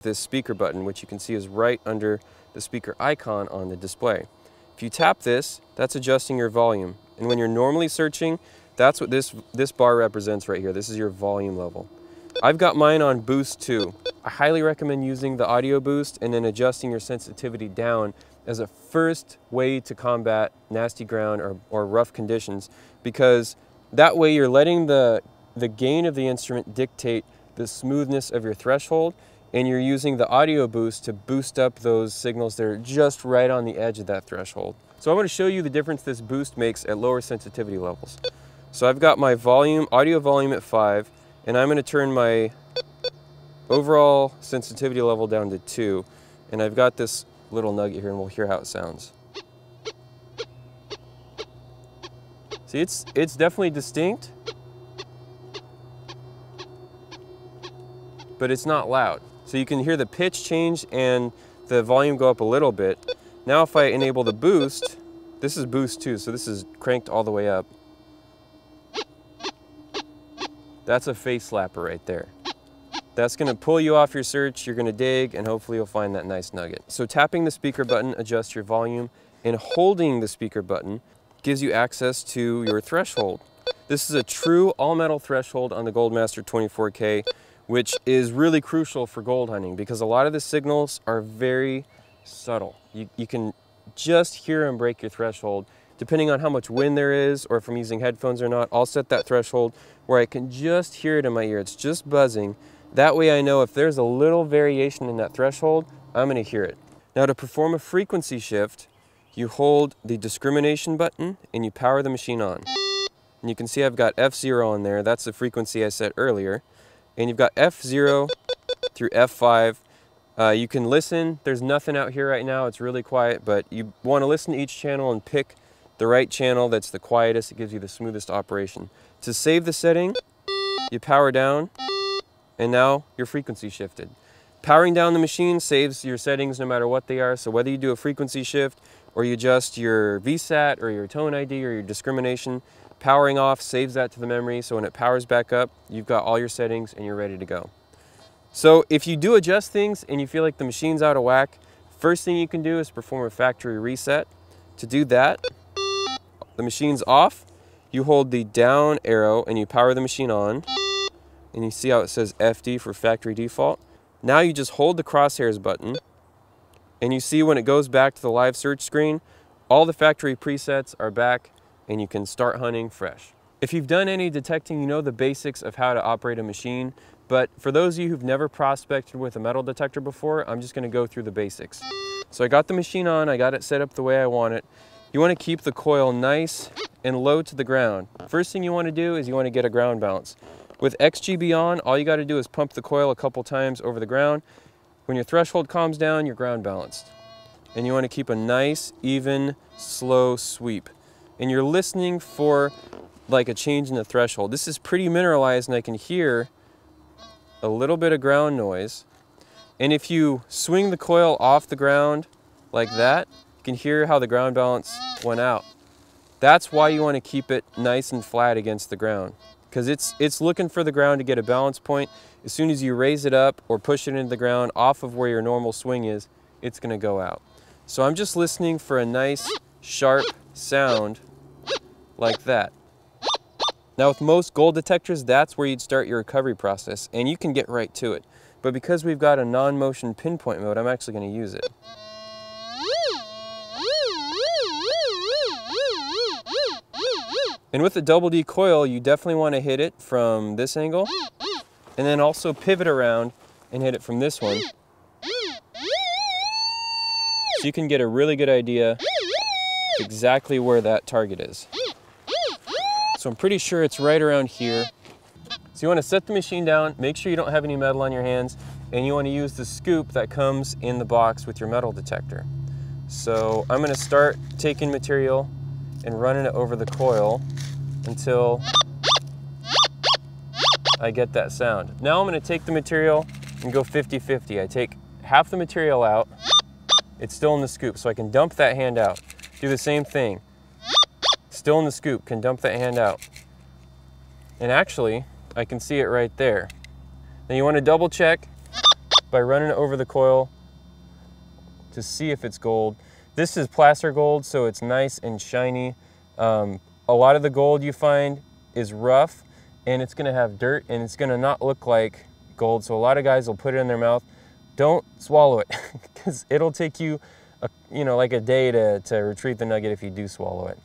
this speaker button, which you can see is right under the speaker icon on the display. If you tap this, that's adjusting your volume. And when you're normally searching, that's what this bar represents right here. This is your volume level. I've got mine on boost 2. I highly recommend using the audio boost and then adjusting your sensitivity down as a first way to combat nasty ground or rough conditions, because that way you're letting the gain of the instrument dictate the smoothness of your threshold, and you're using the audio boost to boost up those signals that are just right on the edge of that threshold. So I want to show you the difference this boost makes at lower sensitivity levels. So I've got my audio volume at 5, and I'm going to turn my overall sensitivity level down to 2, and I've got this little nugget here, and we'll hear how it sounds. See, it's definitely distinct, but it's not loud. So you can hear the pitch change and the volume go up a little bit. Now if I enable the boost, this is boost 2, so this is cranked all the way up. That's a face slapper right there. That's going to pull you off your search, you're going to dig, and hopefully you'll find that nice nugget. So tapping the speaker button adjusts your volume, and holding the speaker button gives you access to your threshold. This is a true all-metal threshold on the Goldmaster 24k, which is really crucial for gold hunting because a lot of the signals are very subtle. You can just hear them break your threshold. Depending on how much wind there is, or if I'm using headphones or not, I'll set that threshold where I can just hear it in my ear. It's just buzzing. That way I know if there's a little variation in that threshold, I'm going to hear it. Now to perform a frequency shift, you hold the discrimination button and you power the machine on. And you can see I've got F0 on there. That's the frequency I set earlier. And you've got F0 through F5. You can listen. There's nothing out here right now. It's really quiet, but you want to listen to each channel and pick the right channel that's the quietest. It gives you the smoothest operation. To save the setting, you power down, and now your frequency shifted. Powering down the machine saves your settings no matter what they are. So whether you do a frequency shift or you adjust your VSAT or your tone ID or your discrimination, powering off saves that to the memory, so when it powers back up, you've got all your settings and you're ready to go. So if you do adjust things and you feel like the machine's out of whack, first thing you can do is perform a factory reset. To do that, the machine's off, you hold the down arrow and you power the machine on, and you see how it says FD for factory default. Now you just hold the crosshairs button, and you see when it goes back to the live search screen, all the factory presets are back, and you can start hunting fresh. If you've done any detecting, you know the basics of how to operate a machine, but for those of you who've never prospected with a metal detector before, I'm just going to go through the basics. So I got the machine on, I got it set up the way I want it. You want to keep the coil nice and low to the ground. First thing you want to do is you want to get a ground balance. With XGB on, all you got to do is pump the coil a couple times over the ground. When your threshold calms down, you're ground balanced. And you want to keep a nice, even, slow sweep. And you're listening for like a change in the threshold. This is pretty mineralized, and I can hear a little bit of ground noise. And if you swing the coil off the ground like that, you can hear how the ground balance went out. That's why you want to keep it nice and flat against the ground, because it's looking for the ground to get a balance point. As soon as you raise it up or push it into the ground off of where your normal swing is, it's going to go out. So I'm just listening for a nice, sharp sound like that. Now with most gold detectors, that's where you'd start your recovery process, and you can get right to it. But because we've got a non-motion pinpoint mode, I'm actually going to use it. And with the double D coil, you definitely want to hit it from this angle, and then also pivot around and hit it from this one. So you can get a really good idea exactly where that target is. So I'm pretty sure it's right around here. So you want to set the machine down, make sure you don't have any metal on your hands, and you want to use the scoop that comes in the box with your metal detector. So I'm going to start taking material and running it over the coil until I get that sound. Now I'm going to take the material and go 50-50. I take half the material out, it's still in the scoop, so I can dump that hand out. Do the same thing. Still in the scoop, can dump that hand out. And actually, I can see it right there. Now you want to double check by running it over the coil to see if it's gold. This is placer gold, so it's nice and shiny. A lot of the gold you find is rough, and it's gonna have dirt, and it's gonna not look like gold, so a lot of guys will put it in their mouth. Don't swallow it, because it'll take you, like a day to retrieve the nugget if you do swallow it.